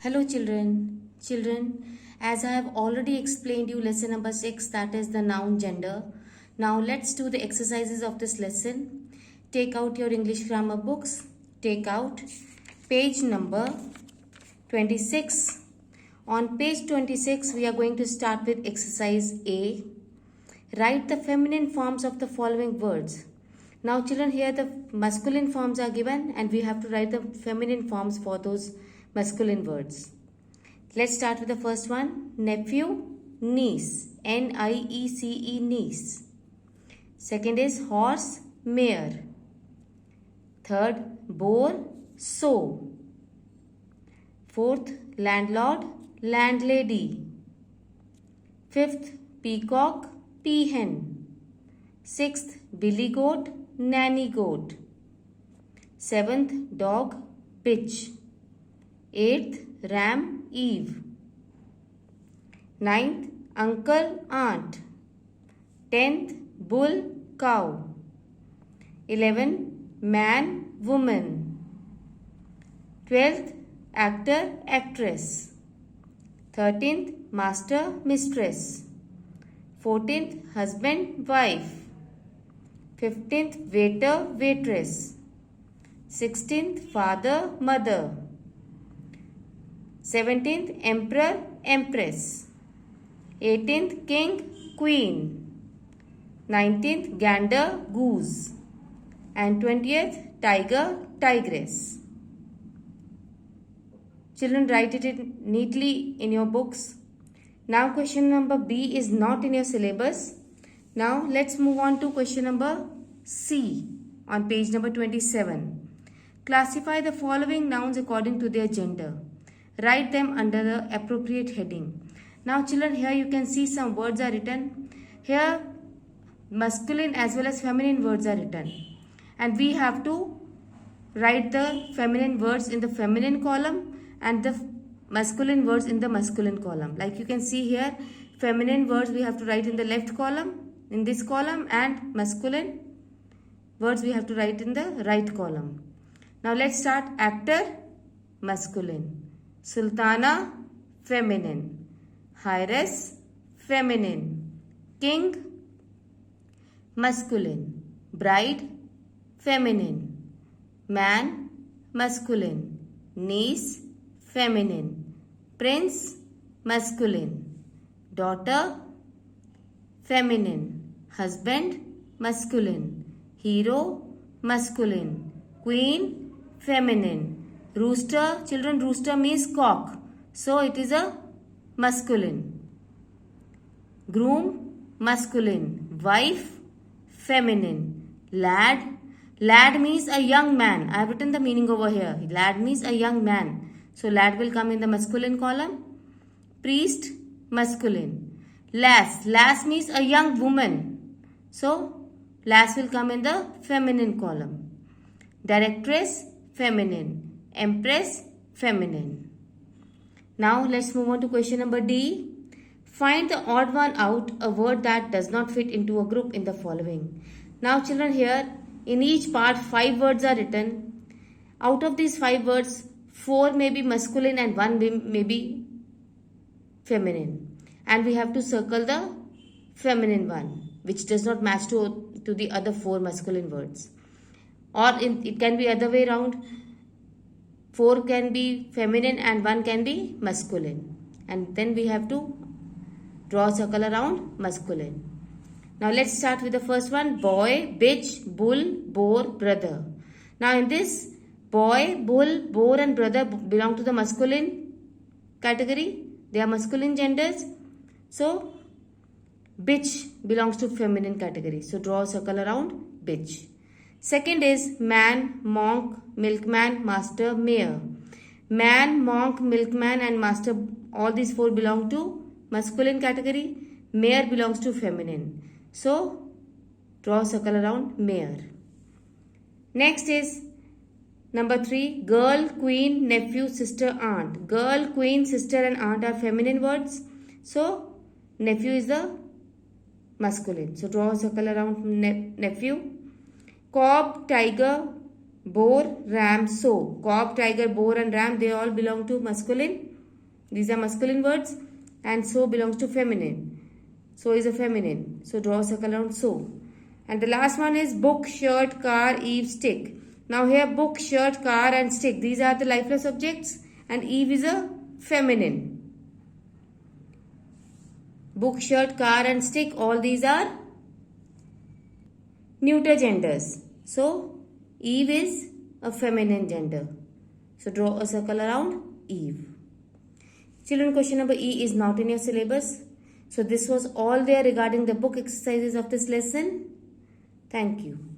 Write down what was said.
Hello children. Children, as I have already explained you lesson number 6, that is the noun gender. Now let's do the exercises of this lesson. Take out your English grammar books. Take out page number 26. On page 26 we are going to start with exercise A. Write the feminine forms of the following words. Now children, here the masculine forms are given and we have to write the feminine forms for those masculine words. Let's start with the first one. Nephew, niece. N-I-E-C-E, niece. Second is horse, mare. Third, boar, sow. Fourth, landlord, landlady. Fifth, peacock, peahen. Sixth, billy goat, nanny goat. Seventh, dog, bitch. Eighth, ram, Eve. Ninth, uncle, aunt. 10th, bull, cow. 11, man, woman. 12th, actor, actress. 13th, master, mistress. 14th, husband, wife. 15th, waiter, waitress. 16th, father, mother. 17th, emperor, empress. 18th, king, queen. 19th, gander, goose. And 20th, tiger, tigress. Children, write it neatly in your books. Now question number B is not in your syllabus. Now let's move on to question number C on page number 27. Classify the following nouns according to their gender. Write them under the appropriate heading. Now children, here you can see some words are written. Here masculine as well as feminine words are written. And we have to write the feminine words in the feminine column and the masculine words in the masculine column. Like you can see here, feminine words we have to write in the left column, in this column, and masculine words we have to write in the right column. Now let's start. Actor, masculine. Sultana, feminine. Heiress, feminine. King, masculine. Bride, feminine. Man, masculine. Niece, feminine. Prince, masculine. Daughter, feminine. Husband, masculine. Hero, masculine. Queen, feminine. Rooster, children, rooster means cock. So it is a masculine. Groom, masculine. Wife, feminine. Lad, lad means a young man. I have written the meaning over here. Lad means a young man. So lad will come in the masculine column. Priest, masculine. Lass, lass means a young woman. So lass will come in the feminine column. Directress, feminine. Empress, feminine. Now let's move on to question number D. Find the odd one out, a word that does not fit into a group in the following. Now children, here in each part 5 words are written. Out of these 5 words, 4 may be masculine and 1 may be feminine. And we have to circle the feminine one, which does not match to the other 4 masculine words. Or it can be other way around. 4 can be feminine and 1 can be masculine. And then we have to draw a circle around masculine. Now let's start with the first one. Boy, bitch, bull, boar, brother. Now in this, boy, bull, boar and brother belong to the masculine category. They are masculine genders. So bitch belongs to feminine category. So draw a circle around bitch. Second is man, monk, milkman, master, mayor. Man, monk, milkman and master, all these 4 belong to masculine category. Mayor belongs to feminine. So draw a circle around mayor. Next is number 3. Girl, queen, nephew, sister, aunt. Girl, queen, sister and aunt are feminine words. So nephew is the masculine. So draw a circle around nephew. Cob, tiger, Boar, ram, sow. Cob, tiger, boar and ram, they all belong to masculine. These are masculine words. And sow belongs to feminine. Sow is a feminine. So draw a circle around sow. And the last one is book, shirt, car, Eve, stick. Now here book, shirt, car and stick. These are the lifeless objects. And Eve is a feminine. Book, shirt, car and stick. All these are neuter genders. So Eve is a feminine gender. So draw a circle around Eve. Children, question number E is not in your syllabus. So this was all there regarding the book exercises of this lesson. Thank you.